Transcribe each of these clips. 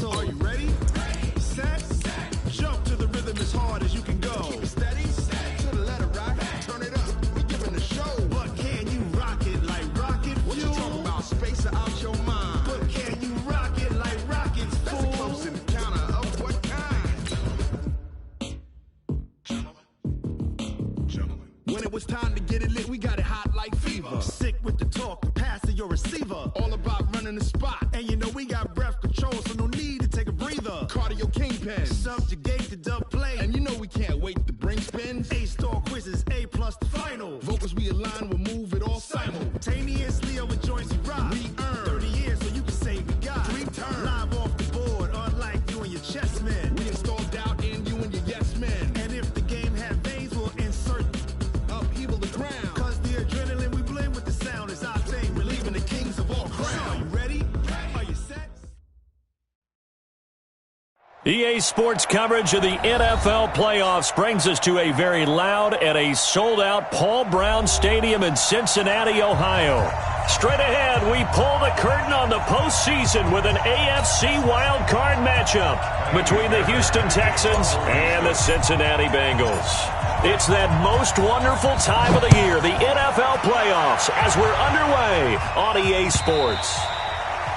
So are you ready? Set. Jump to the rhythm as hard as you can go. Keep it steady. To the letter rock. Turn it up. We giving a show. But can you rock it like rocket fuel? What you talking about? Space out your mind. But can you rock it like rockets, fool? That's a close encounter of what kind? Gentlemen. When it was time to get it lit, we got it hot like fever. Sick with the talk, passing your receiver. All about running the spot. And you know we got breath control, so no need to take a breather. Cardio kingpin. Subjugate the dub play. And you know we can't wait to bring spins. A-star quizzes, A+ the final. Vocals we align, we'll move it all simultaneously over joints we rock. We earn 30 years so you can say we got 3 turns. Live off the board, unlike you and your chess men. We install doubt in you and your yes men. And if the game had veins, we'll insert upheaval the ground. Cause the adrenaline we blend with the sound is our thing. Relieving the kings of all crowns. So are you ready? Are you set? EA Sports coverage of the NFL playoffs brings us to a very loud and a sold-out Paul Brown Stadium in Cincinnati, Ohio. Straight ahead, we pull the curtain on the postseason with an AFC wildcard matchup between the Houston Texans and the Cincinnati Bengals. It's that most wonderful time of the year, the NFL playoffs, as we're underway on EA Sports.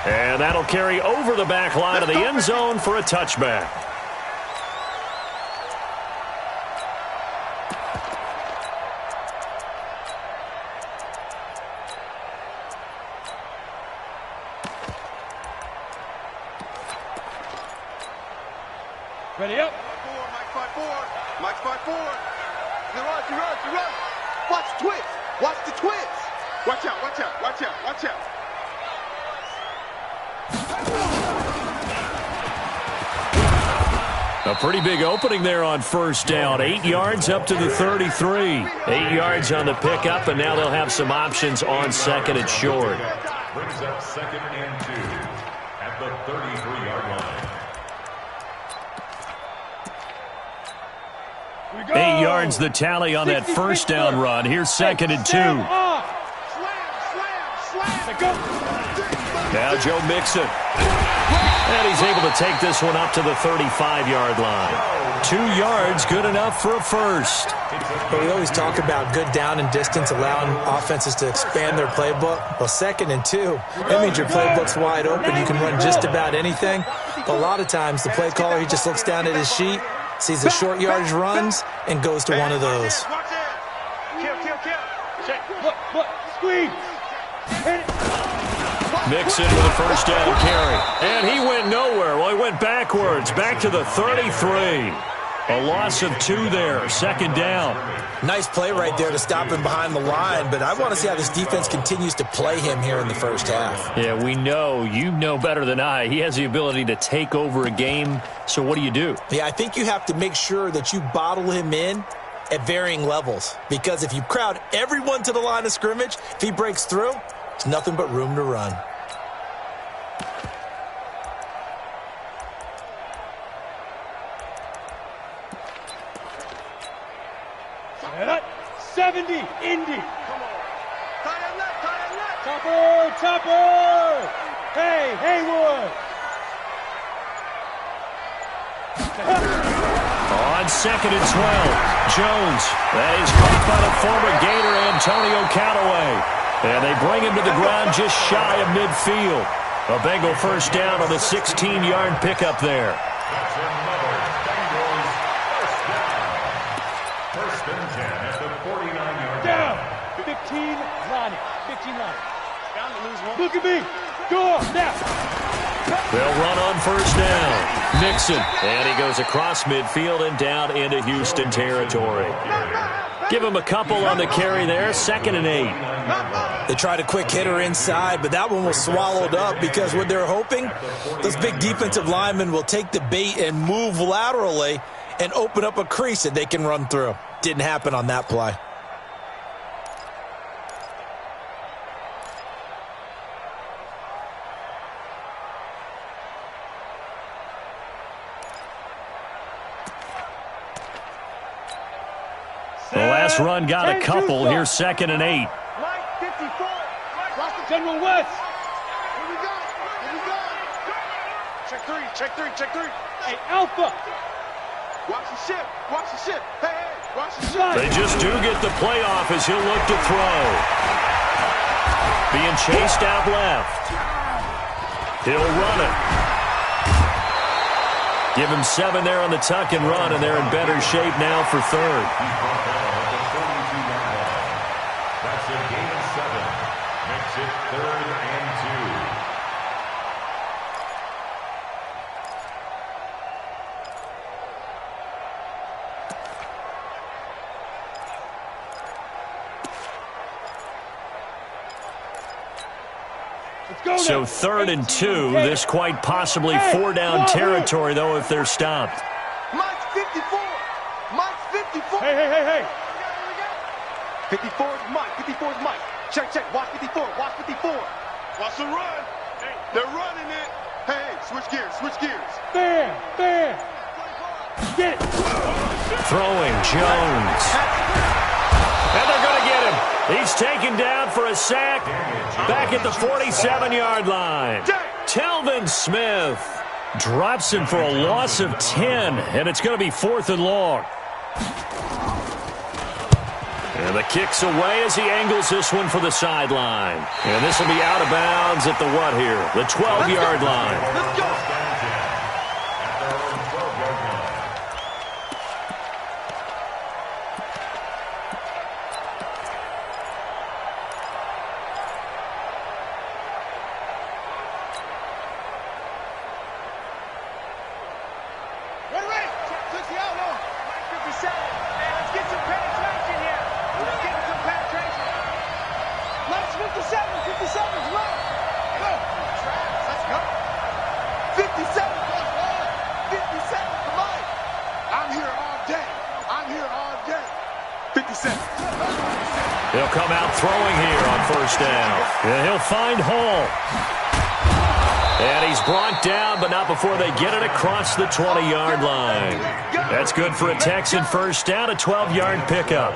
And that'll carry over the back line of the end zone for a touchback. Ready up. Mike 5-4. Mike 5-4. You run. Watch the twist. Watch the twist. Watch out. A pretty big opening there on first down. 8 yards up to the 33. 8 yards on the pickup, and now they'll have some options on second and short. Brings up 2nd and 2 at the 33-yard line. 8 yards the tally on that first down run. Here's 2nd and 2. Now Joe Mixon. And he's able to take this one up to the 35-yard line. 2 yards, good enough for a first. But we always talk about good down and distance, allowing offenses to expand their playbook. Well, 2nd and 2, that means your playbook's wide open. You can run just about anything. But a lot of times, the play caller, he just looks down at his sheet, sees the short yardage runs, and goes to one of those. Look, squeeze. Hit it. Mixon with a first down carry. And he went nowhere. Well, he went backwards, back to the 33. A loss of 2 there, 2nd down. Nice play right there to stop him behind the line, but I want to see how this defense continues to play him here in the first half. Yeah, we know. You know better than I. He has the ability to take over a game, so what do? Yeah, I think you have to make sure that you bottle him in at varying levels, because if you crowd everyone to the line of scrimmage, if he breaks through, there's nothing but room to run. Set up. 70, Indy. Come on. Tie left. Topper. Hey, Haywood. On 2nd and 12, Jones. That is caught by the former Gator Antonio Callaway. And they bring him to the ground just shy of midfield. A Bengal first down on the 16-yard pickup there. That's another Bengals first down. First and 10 at the 49-yard line. Down. 15 line. Down to lose one. Look at me. Go now. They'll run on first down. Mixon. And he goes across midfield and down into Houston territory. Give him a couple on the carry there. 2nd and 8. They tried a quick hitter inside, but that one was swallowed up because what they're hoping, those big defensive linemen will take the bait and move laterally and open up a crease that they can run through. Didn't happen on that play. The last run got a couple. Here's 2nd and 8. Mike 54. General West. Here we go. Check three. Hey, Alpha. Watch the ship. Watch the ship. Hey, watch the ship. They just do get the playoff as he'll look to throw. Being chased out left. He'll run it. Give him 7 there on the tuck and run, and they're in better shape now for third. That's a gain of 7. Makes it 3rd and 2. So 3rd and 2. This quite possibly 4-down territory, though, if they're stopped. Mike's 54. Mike's 54. Hey. 54 is Mike. 54 is Mike. Check. Watch 54. Watch 54. Watch the run. They're running it. Hey, switch gears. Bam. Get it. Throwing Jones. And they're going to get him. He's taken down for a sack back at the 47-yard line. Telvin Smith drops him for a loss of 10, and it's going to be 4th and long. And the kick's away as he angles this one for the sideline. And this will be out of bounds at the what here? The 12-yard line. Let's go. He'll come out throwing here on 1st down. And he'll find Hall. And he's brought down, but not before they get it across the 20-yard line. That's good for a Texan 1st down, a 12-yard pickup.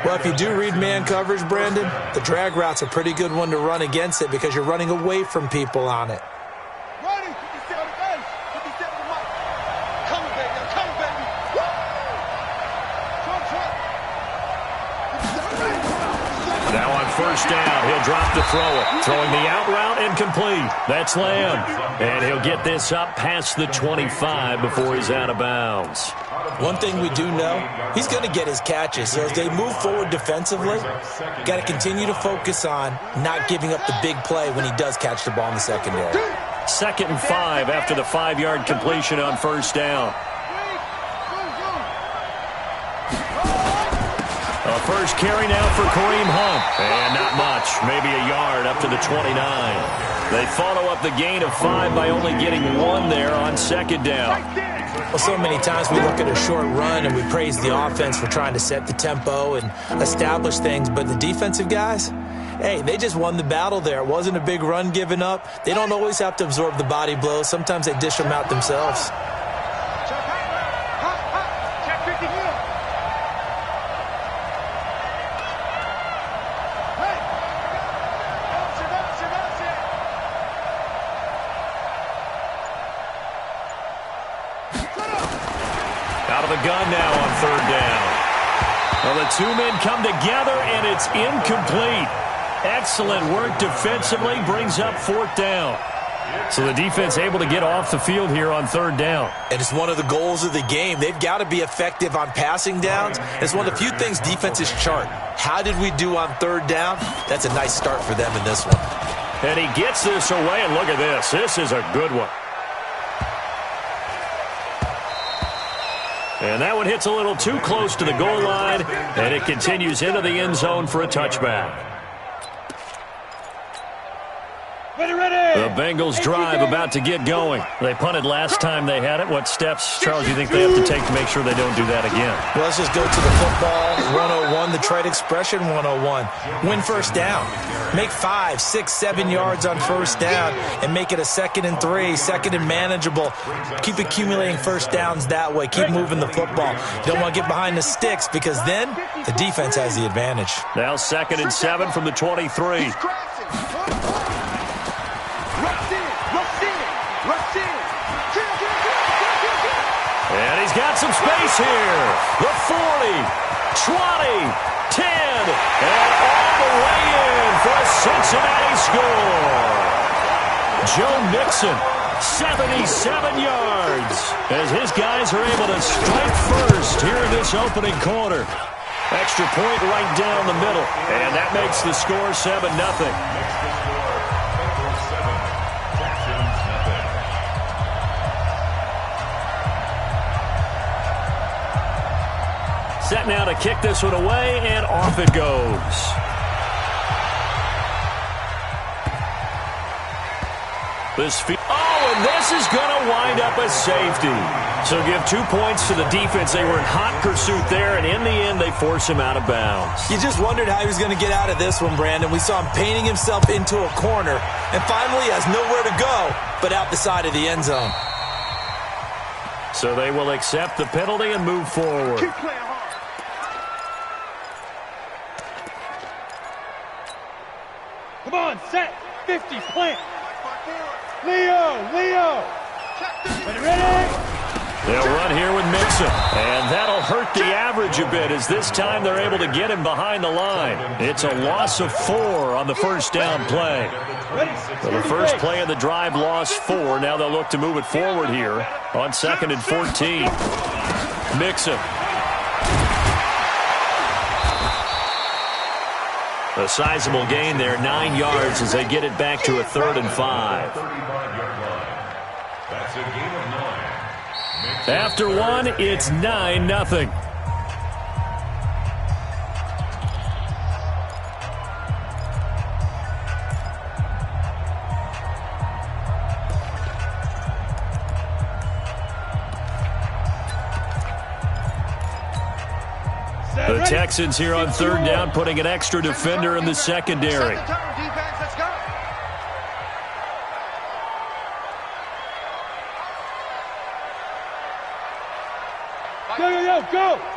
Well, if you do read man coverage, Brandon, the drag route's a pretty good one to run against it because you're running away from people on it. Now on 1st down, he'll drop to throw it. Throwing the out route incomplete. That's Lamb. And he'll get this up past the 25 before he's out of bounds. One thing we do know, he's going to get his catches. So as they move forward defensively, got to continue to focus on not giving up the big play when he does catch the ball in the secondary. 2nd and 5 after the 5-yard completion on 1st down. First carry now for Kareem Hunt. And not much. Maybe a yard up to the 29. They follow up the gain of 5 by only getting 1 there on 2nd down. Well, so many times we look at a short run and we praise the offense for trying to set the tempo and establish things. But the defensive guys, hey, they just won the battle there. It wasn't a big run given up. They don't always have to absorb the body blows. Sometimes they dish them out themselves. Out of the gun now on 3rd down. Well, the 2 men come together, and it's incomplete. Excellent work defensively, brings up 4th down. So the defense able to get off the field here on 3rd down. And it's one of the goals of the game. They've got to be effective on passing downs. It's one of the few things defenses chart. How did we do on 3rd down? That's a nice start for them in this one. And he gets this away, and look at this. This is a good one. And that one hits a little too close to the goal line, and it continues into the end zone for a touchback. The Bengals drive about to get going. They punted last time they had it. What steps, Charles, do you think they have to take to make sure they don't do that again? Well, let's just go to the football 101, the trade expression 101. Win 1st down. Make 5, 6, 7 yards on 1st down and make it a 2nd and 3, 2nd and manageable. Keep accumulating 1st downs that way. Keep moving the football. You don't want to get behind the sticks because then the defense has the advantage. Now 2nd and 7 from the 23. Rush in. some space here. The 40, 20, 10, and all the way in for a Cincinnati score. Joe Mixon, 77 yards, as his guys are able to strike first here in this opening quarter. Extra point right down the middle, and that makes the score 7-0. Set now to kick this one away, and off it goes. And this is going to wind up a safety. So give 2 points to the defense. They were in hot pursuit there, and in the end, they force him out of bounds. You just wondered how he was going to get out of this one, Brandon. We saw him painting himself into a corner, and finally has nowhere to go but out the side of the end zone. So they will accept the penalty and move forward. Keep playing hard. Come on, set. 50, plant. Leo. Ready? They'll run here with Mixon, and that'll hurt the average a bit as this time they're able to get him behind the line. It's a loss of 4 on the first down play. So the first play of the drive lost 4. Now they'll look to move it forward here on 2nd and 14. Mixon. A sizable gain there, 9 yards as they get it back to a 3rd and 5. That's a gain of 9. After 1, it's 9-0. The Texans here on 3rd down, putting an extra defender in the secondary.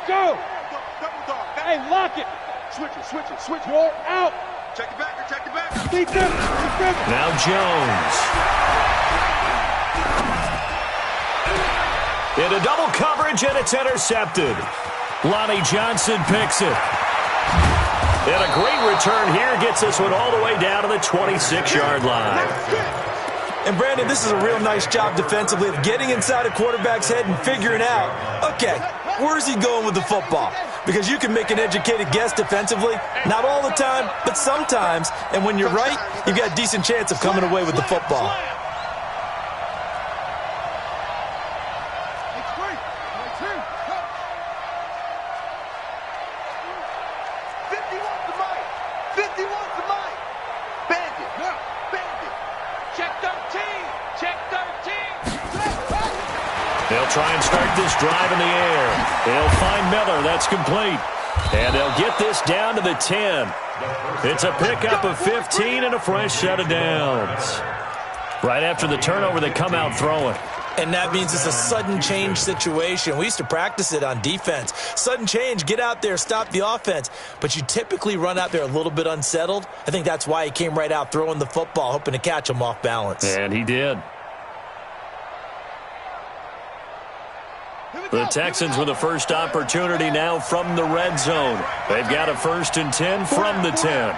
Go! Hey, lock it! Switch. You're out! Check it back. Beat them! Now Jones. Into double coverage, and it's intercepted. Lonnie Johnson picks it. And a great return here gets this one all the way down to the 26-yard line. And, Brandon, this is a real nice job defensively of getting inside a quarterback's head and figuring out, okay, where's he going with the football? Because you can make an educated guess defensively, not all the time, but sometimes. And when you're right, you've got a decent chance of coming away with the football. They'll try and start this drive in the air. They'll find Miller. That's complete. And they'll get this down to the 10. It's a pickup of 15 and a fresh set of downs. Right after the turnover, they come out throwing. And that means it's a sudden change situation. We used to practice it on defense. Sudden change, get out there, stop the offense. But you typically run out there a little bit unsettled. I think that's why he came right out throwing the football, hoping to catch him off balance. And he did. The Texans with the first opportunity now from the red zone. They've got a 1st and 10 from the 10.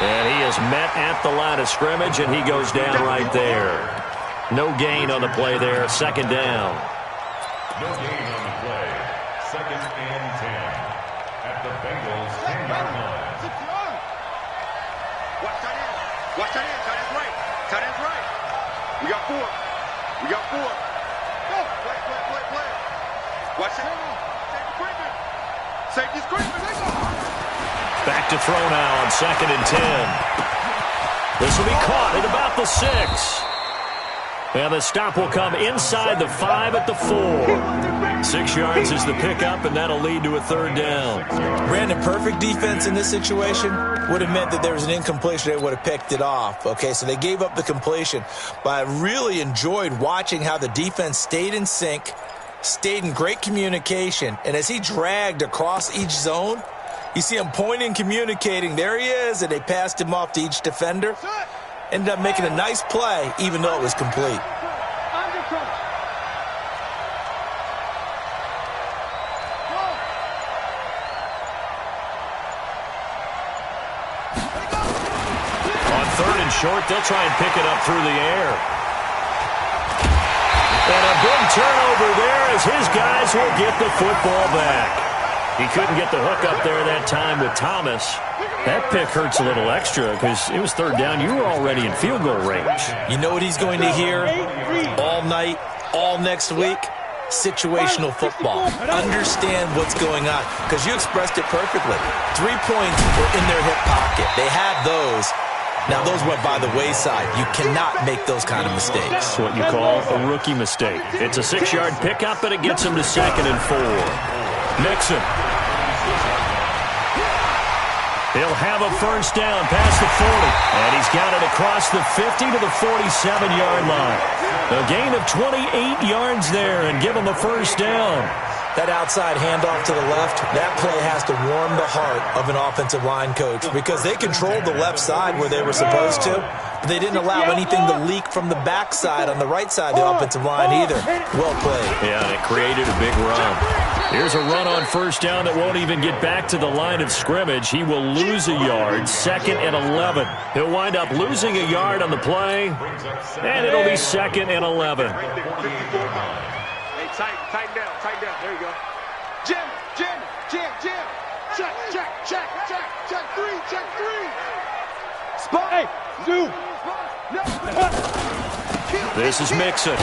And he is met at the line of scrimmage, and he goes down right there. No gain on the play there. 2nd down. No gain on the play. 2nd and 10 at the Bengals 10-yard line. Watch that in. Tight end's right. Tight end's right. We got 4. Go. Play. Watch that. Safety screaming. Back to throw now on 2nd and 10. This will be caught at about the 6. And the stop will come inside the 5 at the 4. 6 yards is the pickup, and that'll lead to a 3rd down. Brandon, perfect defense in this situation would have meant that there was an incompletion. They would have picked it off. Okay, so they gave up the completion. But I really enjoyed watching how the defense stayed in sync, stayed in great communication. And as he dragged across each zone, you see him pointing, communicating. There he is, and they passed him off to each defender. ended up making a nice play, even though it was complete. On third and short, they'll try and pick it up through the air. And a big turnover there as his guys will get the football back. He couldn't get the hook up there that time with Thomas. That pick hurts a little extra because it was third down. You were already in field goal range. You know what he's going to hear all night, all next week? Situational football. Understand what's going on, because you expressed it perfectly. 3 points were in their hip pocket. They had those. Now, those went by the wayside. You cannot make those kind of mistakes. That's what you call a rookie mistake. It's a 6-yard pickup, but it gets him to 2nd and 4. Mixon. He'll have a first down past the 40. And he's got it across the 50 to the 47-yard line. A gain of 28 yards there and give him a first down. That outside handoff to the left, that play has to warm the heart of an offensive line coach, because they controlled the left side where they were supposed to, but they didn't allow anything to leak from the backside on the right side of the offensive line either. Well played. Yeah, and it created a big run. Here's a run on first down that won't even get back to the line of scrimmage. He will lose a yard, 2nd and 11. He'll wind up losing a yard on the play, and it'll be 2nd and 11. Tighten down. There you go. Jim. Check 3. Spot. Hey, Zoo. This is Mixon.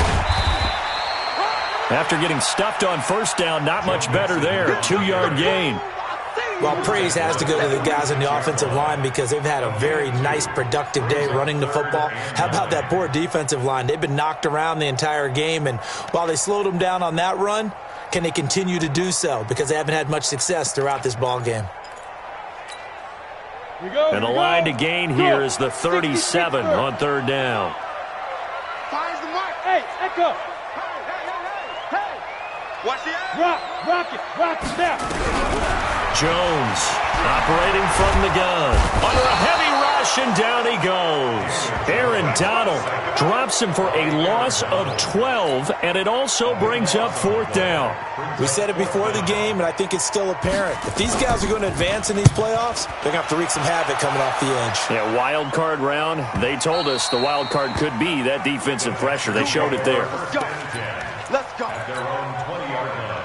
After getting stuffed on first down, not much better there. 2-yard gain. Well, praise has to go to the guys on the offensive line, because they've had a very nice, productive day running the football. How about that poor defensive line? They've been knocked around the entire game, and while they slowed them down on that run, can they continue to do so? Because they haven't had much success throughout this ball game. And the line to gain here is the 37 on third down. Finds the mark. Hey, Echo. Hey. Watch the eye. Rock it now. Jones operating from the gun. Under a heavy rush, and down he goes. Aaron Donald drops him for a loss of 12, and it also brings up fourth down. We said it before the game, and I think it's still apparent. If these guys are going to advance in these playoffs, they're going to have to wreak some havoc coming off the edge. Yeah, wild card round. They told us the wild card could be that defensive pressure. They showed it there. Let's go. At their own 20-yard line.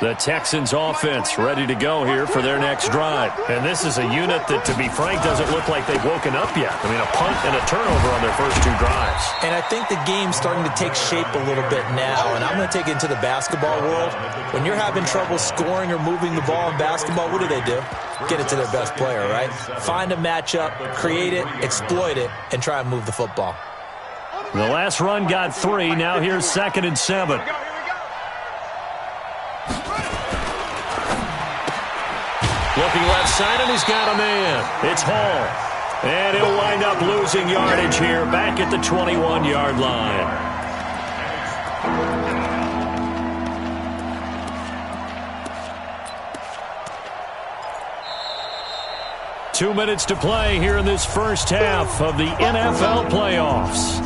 The Texans offense ready to go here for their next drive. And this is a unit that, to be frank, doesn't look like they've woken up yet. I mean, a punt and a turnover on their first 2 drives. And I think the game's starting to take shape a little bit now, and I'm going to take it into the basketball world. When you're having trouble scoring or moving the ball in basketball, what do? Get it to their best player, right? Find a matchup, create it, exploit it, and try and move the football. The last run got 3. Now here's 2nd and 7. Looking left side, and he's got a man. It's Hall. And he'll wind up losing yardage here back at the 21-yard line. Two minutes to play here in this first half of the NFL playoffs.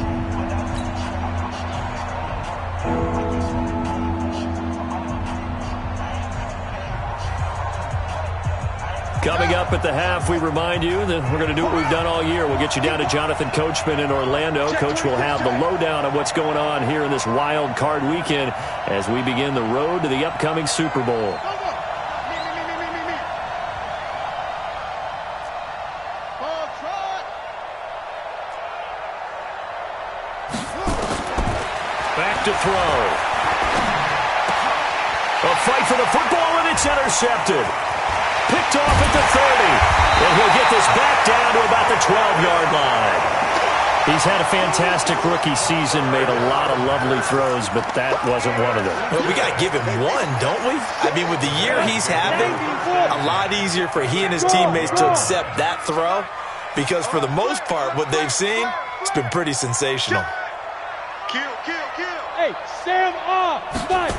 Coming up at the half, we remind you that we're going to do what we've done all year. We'll get you down to Jonathan Coachman in Orlando. Coach will have the lowdown of what's going on here in this wild card weekend as we begin the road to the upcoming Super Bowl. Back to throw. A fight for the football, and it's intercepted. Picked off at the 30, and he'll get this back down to about the 12-yard line. He's had a fantastic rookie season, made a lot of lovely throws, but that wasn't one of them. Well, we got to give him one, don't we? I mean, with the year he's having, a lot easier for he and his teammates to accept that throw, because for the most part, what they've seen, it's been pretty sensational. Kill. Hey, Sam off. Nice.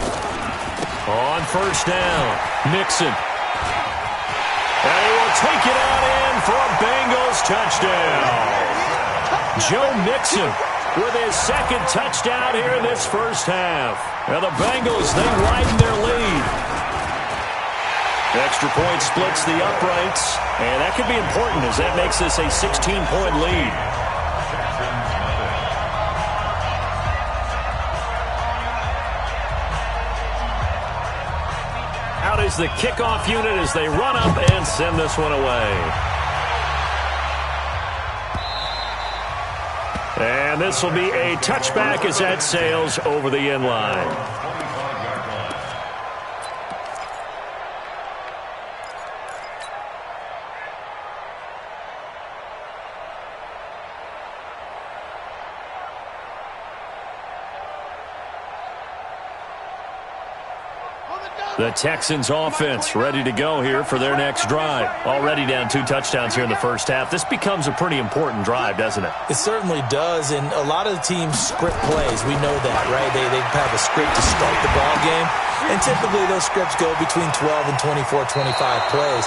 On first down, Mixon. And he will take it out in for a Bengals touchdown. Joe Mixon with his second touchdown here in this first half. Now the Bengals, they widen their lead. Extra point splits the uprights, and that could be important as that makes this a 16-point lead. Out is the kickoff unit as they run up and send this one away. And this will be a touchback as that sails over the end line. The Texans offense ready to go here for their next drive. Already down 2 touchdowns here in the first half. This becomes a pretty important drive, doesn't it? It certainly does, and a lot of the teams script plays. We know that, right? They have a script to start the ball game, and typically those scripts go between 12 and 24, 25 plays.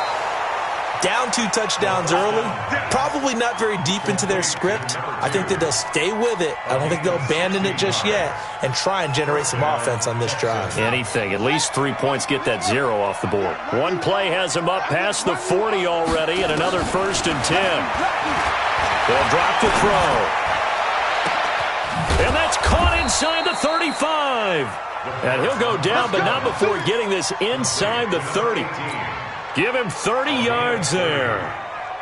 Down 2 touchdowns early, probably not very deep into their script. I think that they'll stay with it. I don't think they'll abandon it just yet and try and generate some offense on this drive. Anything. At least 3 points get that 0 off the board. One play has them up past the 40 already, and another 1st and 10. They'll drop to throw. And that's caught inside the 35. And he'll go down, but not before getting this inside the 30. Give him 30 yards there.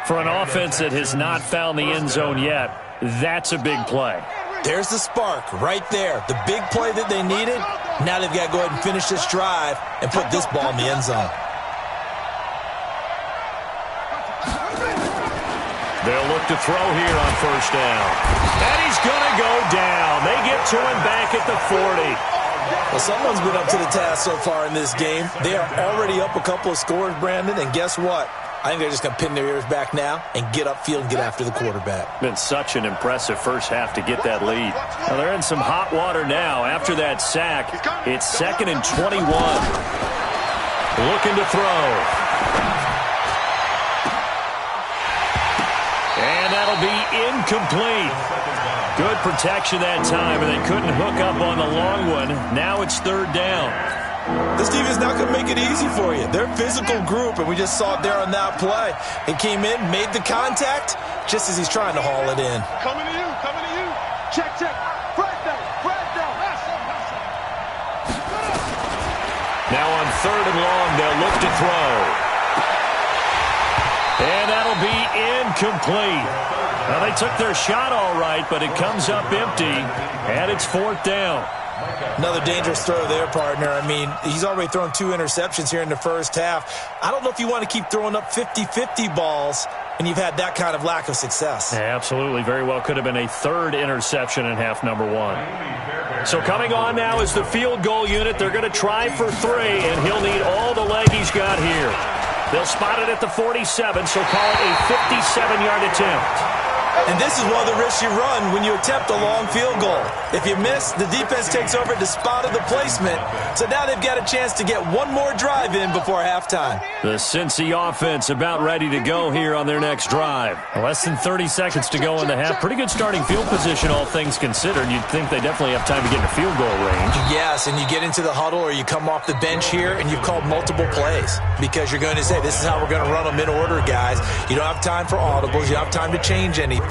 For an offense that has not found the end zone yet, that's a big play. There's the spark right there. The big play that they needed. Now they've got to go ahead and finish this drive and put this ball in the end zone. They'll look to throw here on first down. And he's going to go down. They get to him back at the 40. Well, someone's been up to the task so far in this game. They are already up a couple of scores, Brandon, and guess what? I think they're just going to pin their ears back now and get upfield and get after the quarterback. Been such an impressive first half to get that lead. Now they're in some hot water now. After that sack, it's 2nd and 21. Looking to throw. And that'll be incomplete. Good protection that time, and they couldn't hook up on the long one. Now it's 3rd down. This defense not going to make it easy for you. They're a physical group, and we just saw it there on that play. He came in, made the contact, just as he's trying to haul it in. Coming to you, coming to you. Check, check. Fred down, Fred down. Now on 3rd and long, they'll look to throw. And that'll be incomplete. Now, they took their shot all right, but it comes up empty, and it's 4th down. Another dangerous throw there, partner. I mean, he's already thrown 2 interceptions here in the first half. I don't know if you want to keep throwing up 50-50 balls when you've had that kind of lack of success. Yeah, absolutely. Very well could have been a 3rd interception in half number 1. So coming on now is the field goal unit. They're going to try for 3, and he'll need all the leg he's got here. They'll spot it at the 47, so call it a 57-yard attempt. And this is one of the risks you run when you attempt a long field goal. If you miss, the defense takes over at the spot of the placement. So now they've got a chance to get one more drive in before halftime. The Cincy offense about ready to go here on their next drive. Less than 30 seconds to go in the half. Pretty good starting field position, all things considered. You'd think they definitely have time to get into field goal range. Yes, and you get into the huddle or you come off the bench here and you've called multiple plays because you're going to say, this is how we're going to run them in order, guys. You don't have time for audibles. You don't have time to change anything.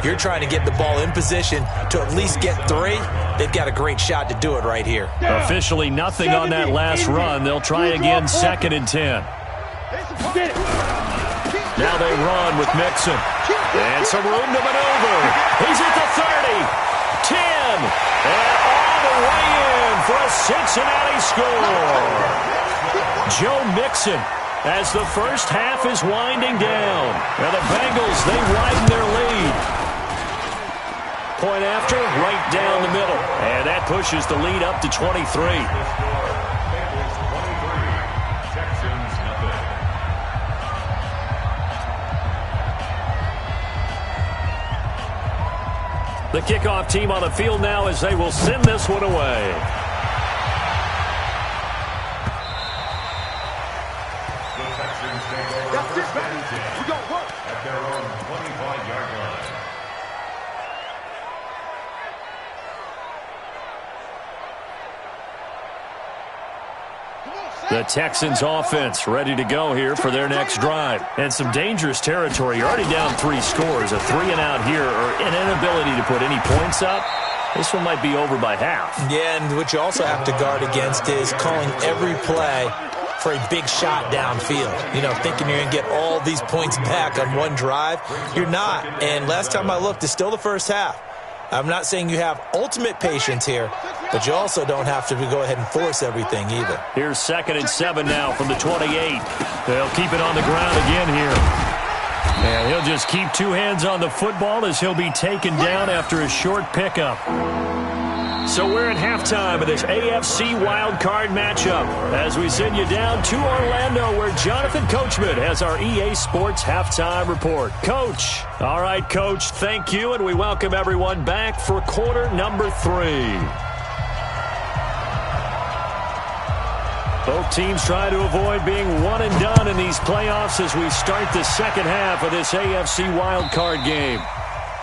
You're trying to get the ball in position to at least get 3. They've got a great shot to do it right here. Officially nothing on that last run. They'll try again 2nd and 10. Now they run with Mixon. And some room to maneuver. He's at the 30, 10, and all the way in for a Cincinnati score. Joe Mixon as the first half is winding down. Now the Bengals, they widen their lead. Point after, right down the middle. And that pushes the lead up to 23. The kickoff team on the field now as they will send this one away. take over That's it, first baby. and 10 We gonna work. at their own 25-yard line. The Texans offense ready to go here for their next drive. And some dangerous territory. You're already down 3 scores. A 3-and-out here or an inability to put any points up. This one might be over by half. Yeah, and what you also have to guard against is calling every play for a big shot downfield. You know, thinking you're going to get all these points back on one drive. You're not. And last time I looked, it's still the first half. I'm not saying you have ultimate patience here, but you also don't have to go ahead and force everything either. Here's 2nd and 7 now from the 28. They'll keep it on the ground again here. And he'll just keep 2 hands on the football as he'll be taken down after a short pickup. So we're at halftime of this AFC wildcard matchup as we send you down to Orlando where Jonathan Coachman has our EA Sports halftime report. Coach. All right, Coach, thank you, and we welcome everyone back for quarter number 3. Both teams try to avoid being one and done in these playoffs as we start the second half of this AFC wildcard game.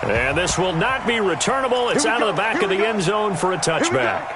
And this will not be returnable. It's out of the back of the end zone for a touchback.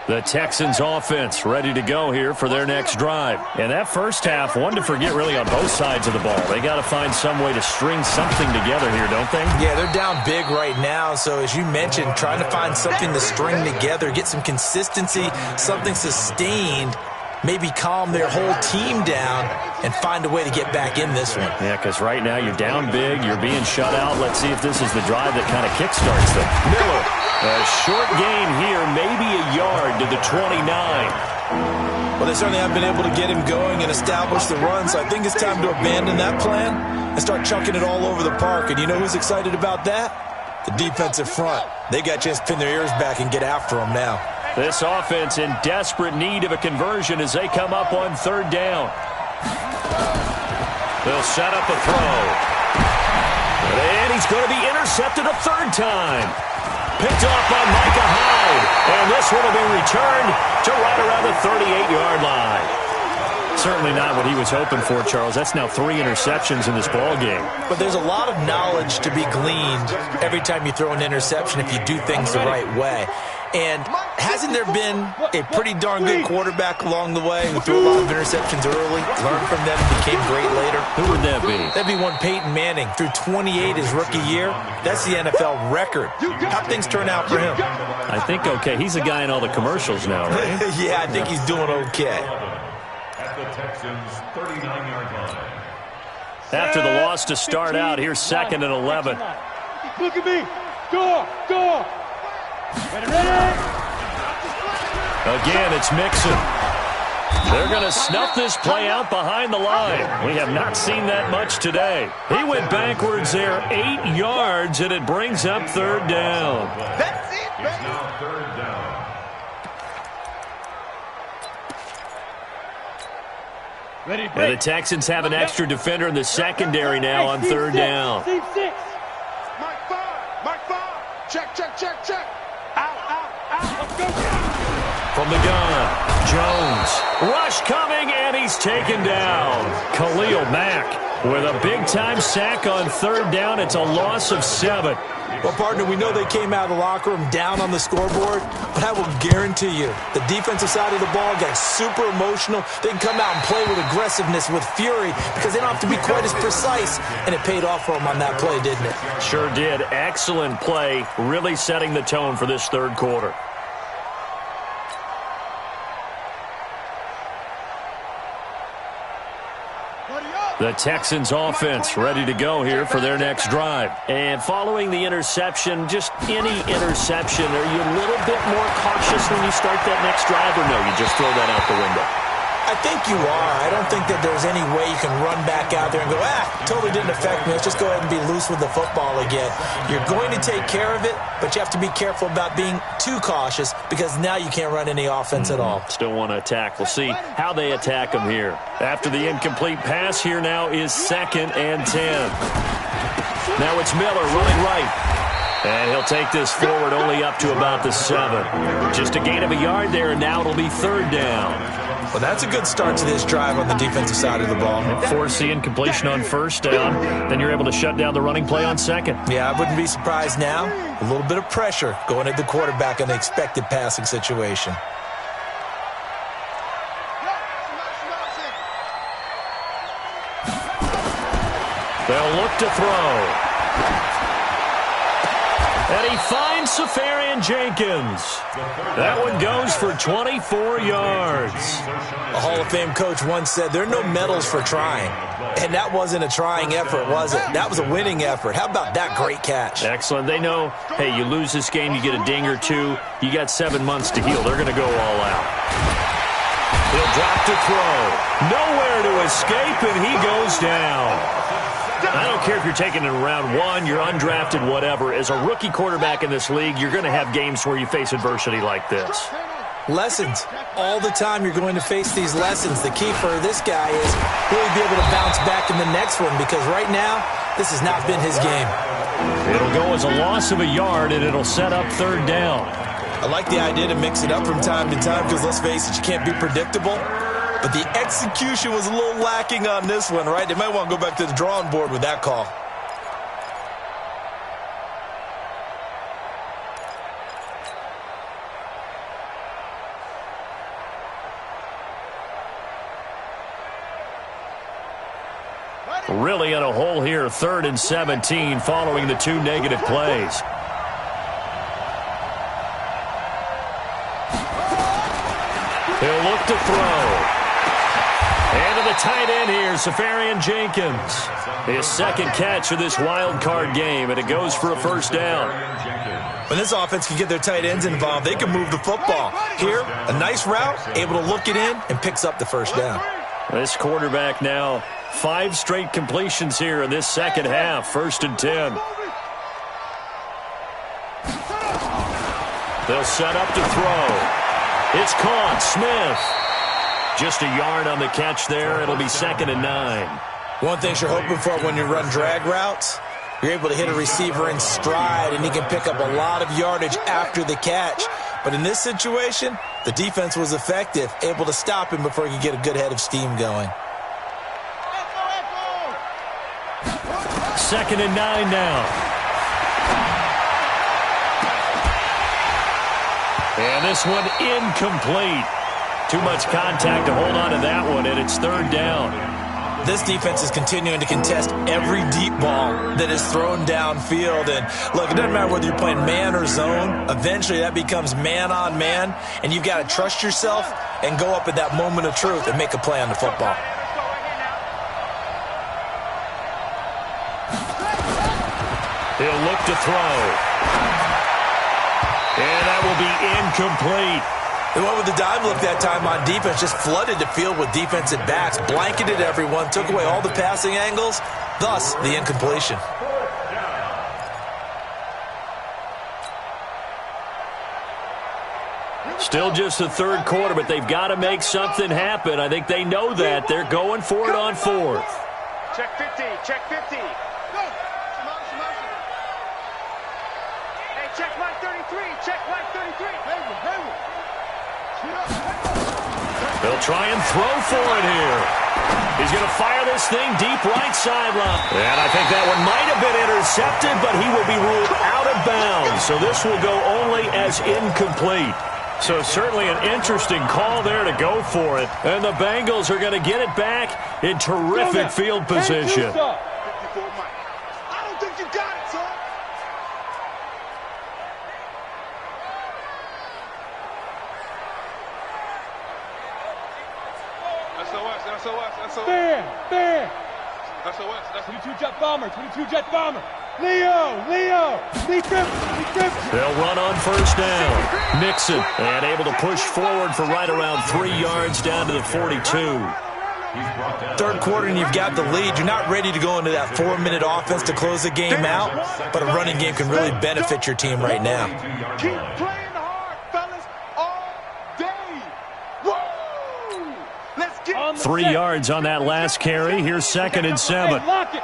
The Texans offense ready to go here for their next drive. And that first half, one to forget really on both sides of the ball. They got to find some way to string something together here, don't they? Yeah, they're down big right now. So as you mentioned, trying to find something to string together, get some consistency, something sustained, maybe calm their whole team down and find a way to get back in this one. Yeah, because right now you're down big, you're being shut out. Let's see if this is the drive that kind of kickstarts them. Miller, a short gain here, maybe a yard to the 29. Well, they certainly have been able to get him going and establish the run, so I think it's time to abandon that plan and start chucking it all over the park. And you know who's excited about that? The defensive front. They got a chance to pin their ears back and get after him now. This offense in desperate need of a conversion as they come up on 3rd down. They'll set up a throw. And he's going to be intercepted a 3rd time. Picked off by Micah Hyde. And this one will be returned to right around the 38-yard line. Certainly not what he was hoping for, Charles. That's now 3 interceptions in this ball game. But there's a lot of knowledge to be gleaned every time you throw an interception if you do things the right way. And hasn't there been a pretty darn good quarterback along the way who threw a lot of interceptions early, learned from them, became great later? Who would that be? That'd be one Peyton Manning. Threw 28 his rookie year. That's the NFL record. How'd things turn out for him? I think okay. He's a guy in all the commercials now, right? Yeah, I think he's doing okay. At the Texans' 39-yard line. After the loss to start out, here's 2nd and 11. Look at me. Door. Ready. Again, it's Mixon. They're going to snuff this play out behind the line. We have not seen that much today. He went backwards there 8 yards, and it brings up 3rd down. That's it, It's baby. now 3rd down. And the Texans have an extra defender in the secondary now on 3rd down. Team 6. Mike 5. Check. Out. Let's go. From the gun, Jones. Rush coming, and he's taken down. Khalil Mack with a big-time sack on 3rd down. It's a loss of 7. Well, partner, we know they came out of the locker room down on the scoreboard, but I will guarantee you the defensive side of the ball got super emotional. They can come out and play with aggressiveness, with fury, because they don't have to be quite as precise, and it paid off for them on that play, didn't it? Sure did. Excellent play, really setting the tone for this 3rd quarter. The Texans offense ready to go here for their next drive. And following the interception, just any interception, are you a little bit more cautious when you start that next drive, or no, you just throw that out the window? I think you are. I don't think that there's any way you can run back out there and go, totally didn't affect me. Let's just go ahead and be loose with the football again. You're going to take care of it, but you have to be careful about being too cautious because now you can't run any offense at all. Still want to attack. We'll see how they attack them here. After the incomplete pass, here now is 2nd and 10. Now it's Miller running right. And he'll take this forward only up to about the 7. Just a gain of a yard there, and now it'll be 3rd down. Well, that's a good start to this drive on the defensive side of the ball. Force the incompletion on 1st down. Then you're able to shut down the running play on 2nd. Yeah, I wouldn't be surprised now. A little bit of pressure going at the quarterback in the expected passing situation. They'll look to throw. And he finds Safarian Jenkins. That one goes for 24 yards. A Hall of Fame coach once said, there are no medals for trying. And that wasn't a trying effort, was it? That was a winning effort. How about that great catch? Excellent. They know, hey, you lose this game, you get a ding or two. You got 7 months to heal. They're going to go all out. He'll drop to throw. Nowhere to escape, and he goes down. I don't care if you're taking it in round 1, you're undrafted, whatever. As a rookie quarterback in this league, you're going to have games where you face adversity like this. Lessons. All the time you're going to face these lessons. The key for this guy is really be able to bounce back in the next one, because right now, this has not been his game. It'll go as a loss of a yard, and it'll set up 3rd down. I like the idea to mix it up from time to time, because let's face it, you can't be predictable. But the execution was a little lacking on this one, right? They might want to go back to the drawing board with that call. Really in a hole here, 3rd and 17 following the 2 negative plays. He'll look to throw. And to the tight end here, Safarian Jenkins. His 2nd catch of this wild card game, and it goes for a 1st down. When this offense can get their tight ends involved, they can move the football. Here, a nice route, able to look it in, and picks up the 1st down. This quarterback now 5 straight completions here in this 2nd half, 1st and 10. They'll set up to throw. It's caught. Smith. Just a yard on the catch there. It'll be 2nd and 9. One thing you're hoping for when you run drag routes, you're able to hit a receiver in stride, and he can pick up a lot of yardage after the catch. But in this situation, the defense was effective, able to stop him before he could get a good head of steam going. 2nd and 9 now. And this one incomplete. Too much contact to hold on to that one, and it's 3rd down. This defense is continuing to contest every deep ball that is thrown downfield. And look, it doesn't matter whether you're playing man or zone. Eventually that becomes man on man, and you've got to trust yourself and go up at that moment of truth and make a play on the football. He'll look to throw. And that will be incomplete. They went with the dime look that time on defense, just flooded the field with defensive backs, blanketed everyone, took away all the passing angles, thus the incompletion. Still just the 3rd quarter, but they've got to make something happen. I think they know that. They're going for it on 4th. Check 50, check 50. Hey, check line 33, check line 33. They'll try and throw for it here. He's going to fire this thing deep right sideline. And I think that one might have been intercepted, but he will be ruled out of bounds. So this will go only as incomplete. So certainly an interesting call there to go for it. And the Bengals are going to get it back in terrific field position. I don't think you got it, son. SOS. There. SOS. 22 jet bomber. Leo. Lee Griffin. They'll run on 1st down. Mixon, and able to push forward for right around 3 yards down to the 42. 3rd quarter and you've got the lead. You're not ready to go into that 4-minute offense to close the game out, but a running game can really benefit your team right now. Keep playing hard, fellas, all day. Woo! Let's get 3 yards on that last carry. Here's 2nd and 7. Hey, lock it.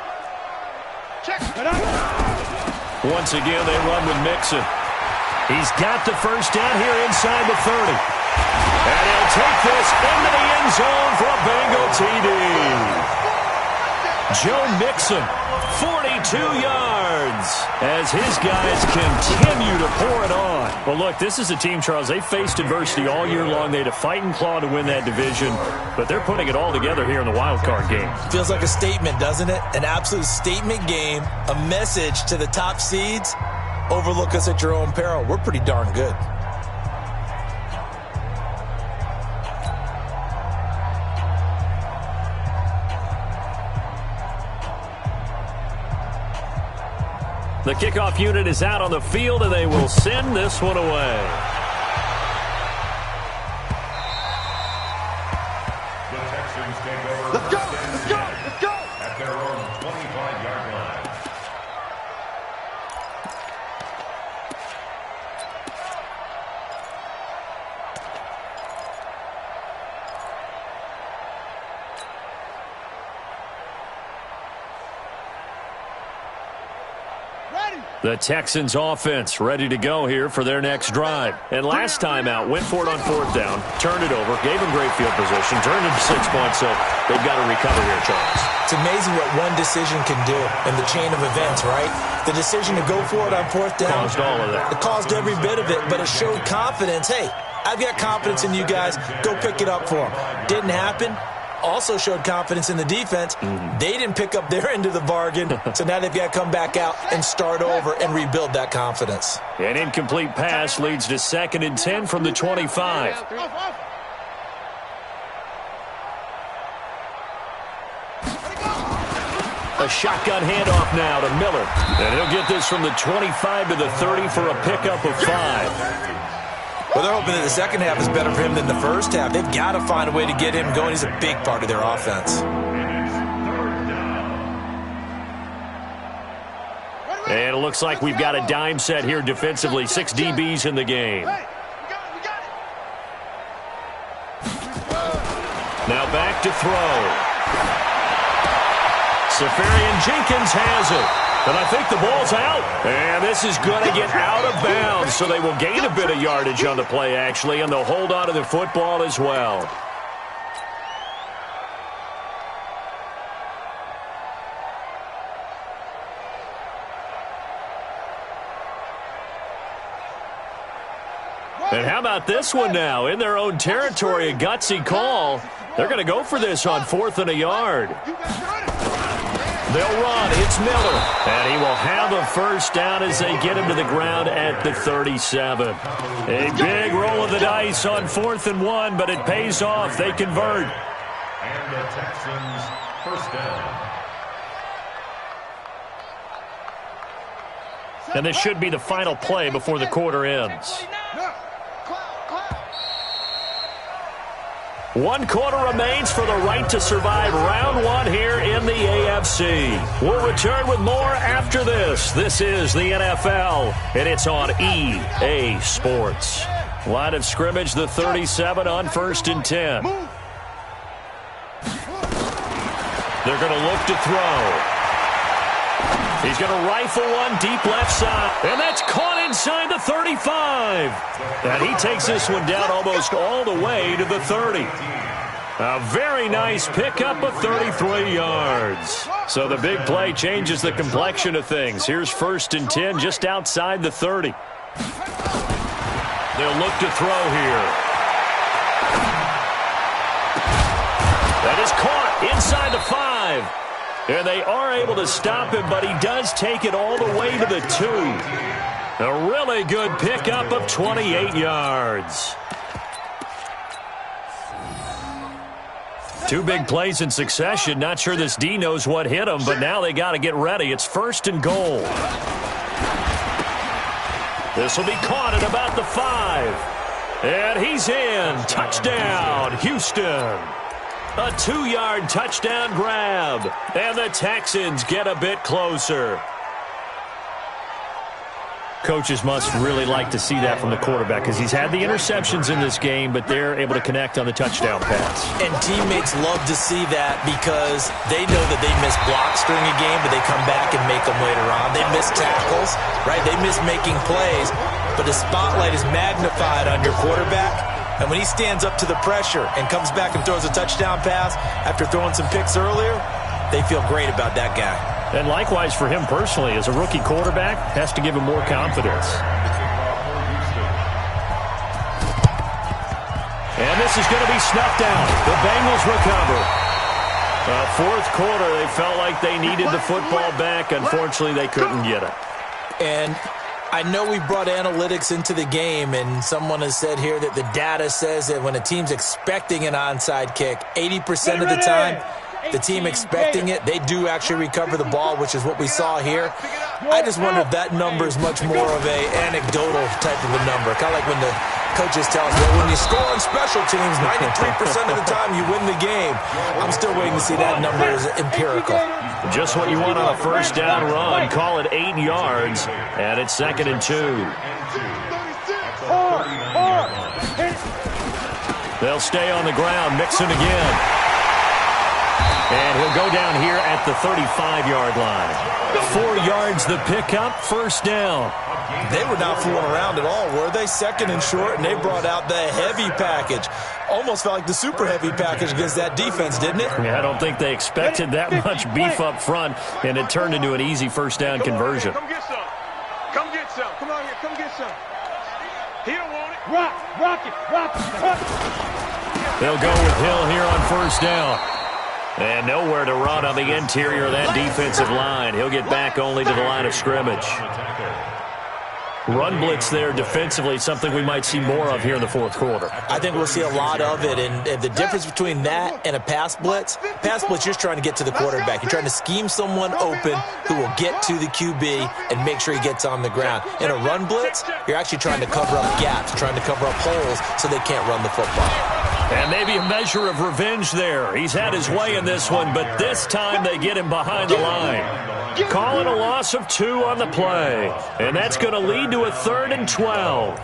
Once again, they run with Mixon. He's got the first down here inside the 30. And he'll take this into the end zone for a Bengal TD. Joe Mixon, 42 yards, as his guys continue to pour it on. Well, look, this is a team, Charles, they faced adversity all year long. They had to fight and claw to win that division, but they're putting it all together here in the wild card game. Feels like a statement, doesn't it? An absolute statement game, a message to the top seeds. Overlook us at your own peril. We're pretty darn good. The kickoff unit is out on the field, and they will send this one away. The Texans take over. Let's go! Let's go! Let's go! At their own 25-yard line. The Texans offense ready to go here for their next drive. And last time out, went for it on fourth down, turned it over, gave them great field position, turned it to 6 points, so they've got to recover here, Charles. It's amazing what one decision can do in the chain of events, right? The decision to go for it on fourth down. Caused all of that. It caused every bit of it, but it showed confidence. Hey, I've got confidence in you guys. Go pick it up for them. Didn't happen. Also showed confidence in the defense. They didn't pick up their end of the bargain, so now they've got to come back out and start over and rebuild that confidence. An incomplete pass leads to 2nd and 10 from the 25. A shotgun handoff now to Miller. And he'll get this from the 25 to the 30 for a pickup of 5. Well, they're hoping that the second half is better for him than the first half. They've got to find a way to get him going. He's a big part of their offense. And it looks like we've got a dime set here defensively. 6 DBs in the game. Now back to throw. Safarian Jenkins has it. And I think the ball's out. And this is going to get out of bounds. So they will gain a bit of yardage on the play, actually, and they'll hold on to the football as well. And how about this one now? In their own territory, a gutsy call. They're going to go for this on 4th and a yard. They'll run. It's Miller. And he will have a first down as they get him to the ground at the 37. A big roll of the dice on 4th and 1, but it pays off. They convert. And the Texans first down. And this should be the final play before the quarter ends. 1 quarter remains for the right to survive round 1 here in the AFC. We'll return with more after this. This is the NFL, and it's on EA Sports. Line of scrimmage, the 37 on 1st and 10. They're going to look to throw. He's going to rifle one deep left side. And that's caught inside the 35. And he takes this one down almost all the way to the 30. A very nice pickup of 33 yards. So the big play changes the complexion of things. Here's 1st and 10 just outside the 30. They'll look to throw here. That is caught inside the 5. And they are able to stop him, but he does take it all the way to the 2. A really good pickup of 28 yards. 2 big plays in succession. Not sure this D knows what hit him, but now they got to get ready. It's 1st and goal. This will be caught at about the 5. And he's in. Touchdown, Houston. A 2-yard touchdown grab. And the Texans get a bit closer. Coaches must really like to see that from the quarterback because he's had the interceptions in this game, but they're able to connect on the touchdown pass. And teammates love to see that because they know that they miss blocks during a game, but they come back and make them later on. They miss tackles, right? They miss making plays, but the spotlight is magnified on your quarterback. And when he stands up to the pressure and comes back and throws a touchdown pass after throwing some picks earlier, they feel great about that guy. And likewise for him personally, as a rookie quarterback, has to give him more confidence. And this is going to be snuffed out. The Bengals recover. Fourth quarter, they felt like they needed the football back. Unfortunately, they couldn't get it. And I know we brought analytics into the game, and someone has said here that the data says that when a team's expecting an onside kick, 80% of the time, the team expecting it, they do actually recover the ball, which is what we saw here. I just wonder if that number is much more of a anecdotal type of a number. Kind of like when the coaches tell us, well, when you score on special teams, 93% of the time you win the game. I'm still waiting to see that number as empirical. Just what you want on a first down run. Call it 8 yards, and it's 2nd and 2. They'll stay on the ground. Mixon again. And he'll go down here at the 35-yard line. 4 yards the pickup, first down. They were not fooling around at all, were they? 2nd and short, and they brought out the heavy package. Almost felt like the super heavy package against that defense, didn't it? Yeah, I don't think they expected that much beef up front, and it turned into an easy first down conversion. Come get some. Come get some. Come on here. Come get some. He don't want it. Rock it. They'll go with Hill here on first down. And nowhere to run on the interior of that defensive line. He'll get back only to the line of scrimmage. Run blitz there defensively, something we might see more of here in the fourth quarter. I think we'll see a lot of it, and the difference between that and a pass blitz, you're just trying to get to the quarterback. You're trying to scheme someone open who will get to the QB and make sure he gets on the ground. In a run blitz, you're actually trying to cover up gaps, trying to cover up holes so they can't run the football. And maybe a measure of revenge there. He's had his way in this one, but this time they get him behind the line. Calling a loss of 2 on the play. And that's going to lead to a 3rd and 12.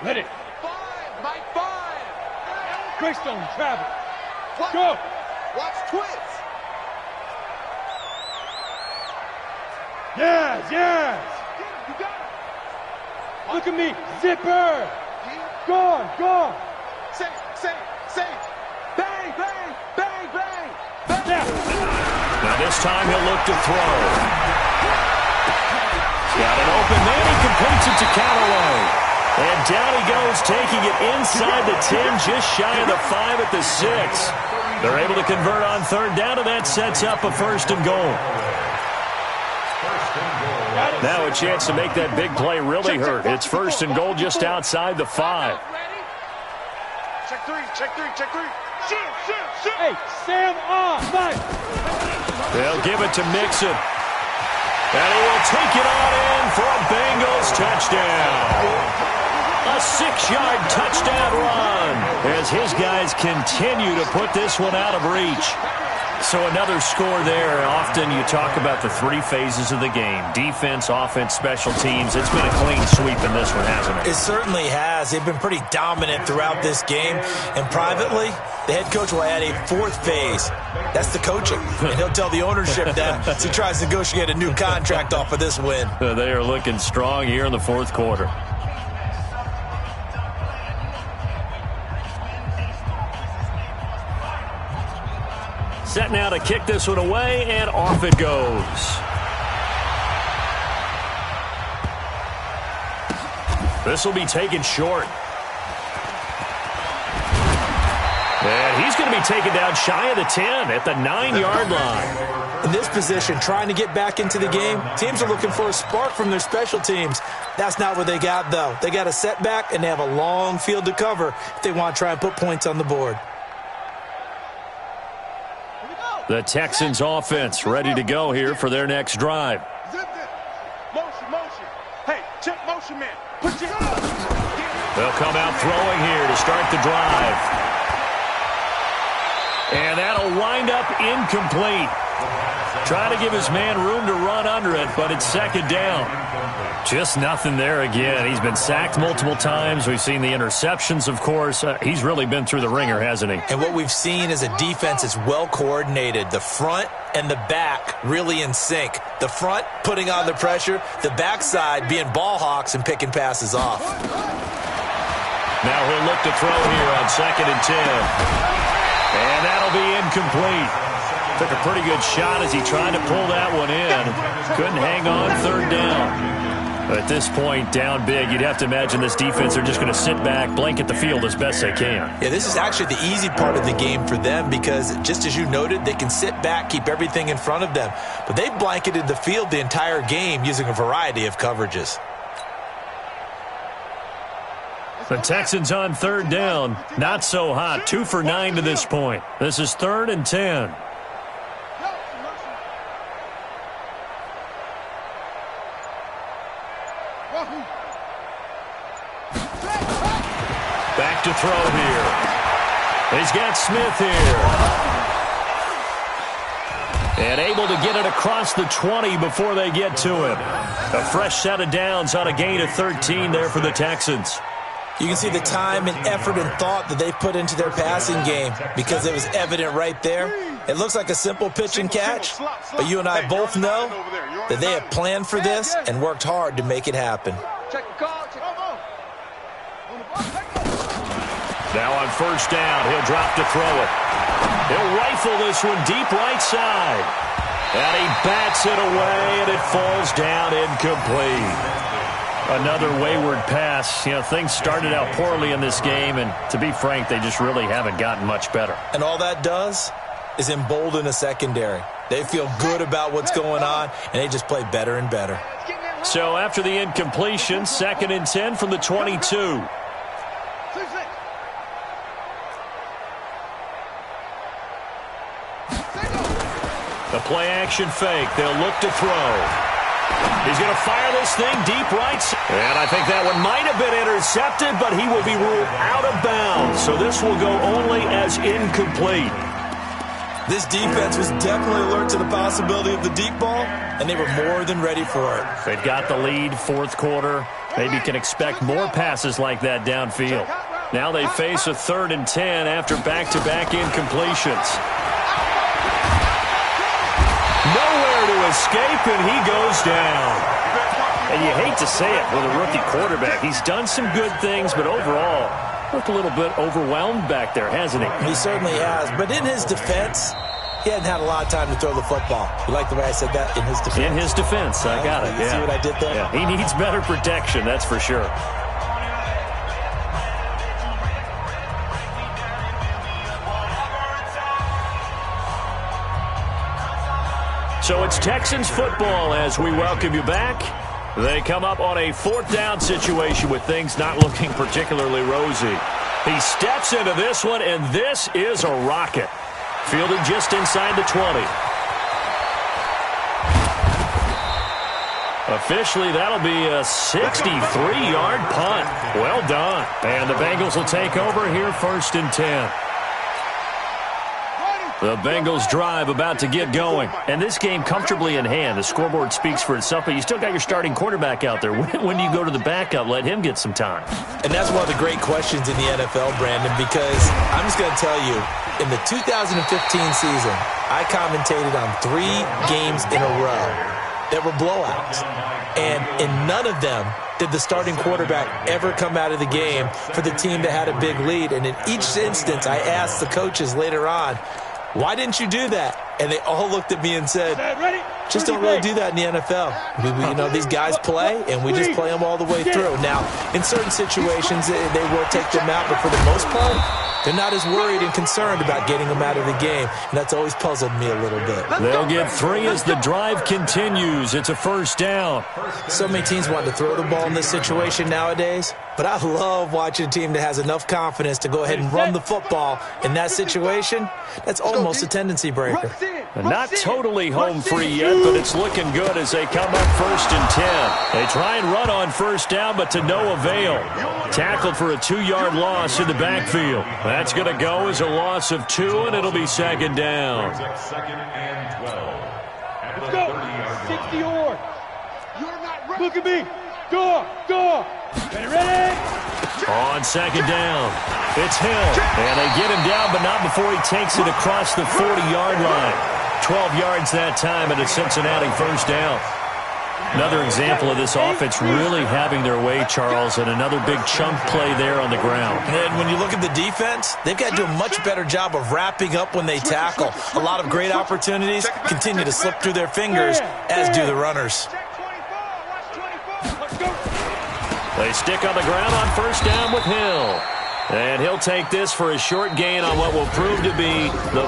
Let it. 5, Mike 5. Greystone, travel. Go. Watch twins. Yes. You got it. Look at me. Zipper. Gone. Say. Bang. Yeah. Now this time he'll look to throw. Got an open man. He completes it to Callaway. And down he goes, taking it inside the 10, just shy of the 5 at the 6. They're able to convert on 3rd down, and that sets up a 1st and goal. Now a chance to make that big play really hurt. It's 1st and goal just outside the 5. Check three. Shoot. Hey, Sam on. Nice. They'll give it to Mixon. And he will take it on in for a Bengals touchdown. A 6-yard touchdown run as his guys continue to put this one out of reach. So another score there. Often you talk about the 3 phases of the game. Defense, offense, special teams. It's been a clean sweep in this one, hasn't it? It certainly has. They've been pretty dominant throughout this game. And privately, the head coach will add a 4th phase. That's the coaching. And he'll tell the ownership that as he tries to negotiate a new contract off of this win. They are looking strong here in the fourth quarter. Set now to kick this one away, and off it goes. This will be taken short. And he's going to be taken down shy of the 10 at the 9-yard line. In this position, trying to get back into the game, teams are looking for a spark from their special teams. That's not what they got, though. They got a setback, and they have a long field to cover if they want to try and put points on the board. The Texans offense ready to go here for their next drive. Motion. Hey, check motion man. Put your They'll come out throwing here to start the drive. And that'll wind up incomplete. Trying to give his man room to run under it, but it's second down. Just nothing there again. He's been sacked multiple times. We've seen the interceptions, of course. He's really been through the ringer, hasn't he? And what we've seen is a defense that's well coordinated. The front and the back really in sync. The front putting on the pressure, the backside being ball hawks and picking passes off. Now he'll look to throw here on 2nd and 10. And that'll be incomplete. Took a pretty good shot as he tried to pull that one in. Couldn't hang on 3rd down. At this point, down big, you'd have to imagine this defense are just going to sit back, blanket the field as best they can. Yeah, this is actually the easy part of the game for them because, just as you noted, they can sit back, keep everything in front of them. But they've blanketed the field the entire game using a variety of coverages. The Texans on 3rd down. Not so hot. 2 for 9 to this point. This is 3rd and 10. Back to throw here. He's got Smith here. And able to get it across the 20 before they get to him. A fresh set of downs on a gain of 13 there for the Texans. You can see the time and effort and thought that they put into their passing game because it was evident right there. It looks like a simple pitch and catch, but you and I both know that they have planned for this and worked hard to make it happen. Now on 1st down, he'll drop to throw it. He'll rifle this one deep right side. And he bats it away, and it falls down incomplete. Another wayward pass. You know, things started out poorly in this game, and to be frank, they just really haven't gotten much better. And all that does is embolden a secondary. They feel good about what's going on, and they just play better and better. So after the incompletion, 2nd and 10 from the 22. The play-action fake. They'll look to throw. He's going to fire this thing deep right. And I think that one might have been intercepted, but he will be ruled out of bounds. So this will go only as incomplete. This defense was definitely alert to the possibility of the deep ball, and they were more than ready for it. They've got the lead, 4th quarter. Maybe can expect more passes like that downfield. Now they face a 3rd and 10 after back-to-back incompletions. Nowhere to escape, and he goes down. And you hate to say it with a rookie quarterback. He's done some good things, but overall, looked a little bit overwhelmed back there, hasn't he? He certainly has. But in his defense, he hadn't had a lot of time to throw the football. You like the way I said that? In his defense. In his defense. I got it. You see what I did there? Yeah. He needs better protection, that's for sure. So it's Texans football as we welcome you back. They come up on a 4th down situation with things not looking particularly rosy. He steps into this one, and this is a rocket. Fielded just inside the 20. Officially, that'll be a 63-yard punt. Well done. And the Bengals will take over here 1st and 10. The Bengals drive about to get going. And this game comfortably in hand. The scoreboard speaks for itself, but you still got your starting quarterback out there. When do you go to the backup? Let him get some time. And that's one of the great questions in the NFL, Brandon, because I'm just going to tell you, in the 2015 season, I commentated on 3 games in a row that were blowouts. And in none of them did the starting quarterback ever come out of the game for the team that had a big lead. And in each instance, I asked the coaches later on, why didn't you do that? And they all looked at me and said, just don't really do that in the NFL. You know, these guys play, and we just play them all the way through. Now, in certain situations, they will take them out, but for the most part, they're not as worried and concerned about getting them out of the game, and that's always puzzled me a little bit. They'll get 3 as the drive continues. It's a 1st down. So many teams want to throw the ball in this situation nowadays, but I love watching a team that has enough confidence to go ahead and run the football in that situation. That's almost a tendency breaker. Not totally home free yet, but it's looking good as they come up 1st and 10. They try and run on 1st down, but to no avail. Tackled for a 2-yard loss in the backfield. That's going to go as a loss of 2, and it'll be second down. Second and 12. Let's go. 60 or. Look at me. Go. Ready? On second down, it's Hill. And they get him down, but not before he takes it across the 40-yard line. 12 yards that time, and a Cincinnati first down. Another example of this offense really having their way, Charles, and another big chunk play there on the ground. And when you look at the defense, they've got to do a much better job of wrapping up when they tackle. A lot of great opportunities continue to slip through their fingers, as do the runners. They stick on the ground on first down with Hill. And he'll take this for a short gain on what will prove to be the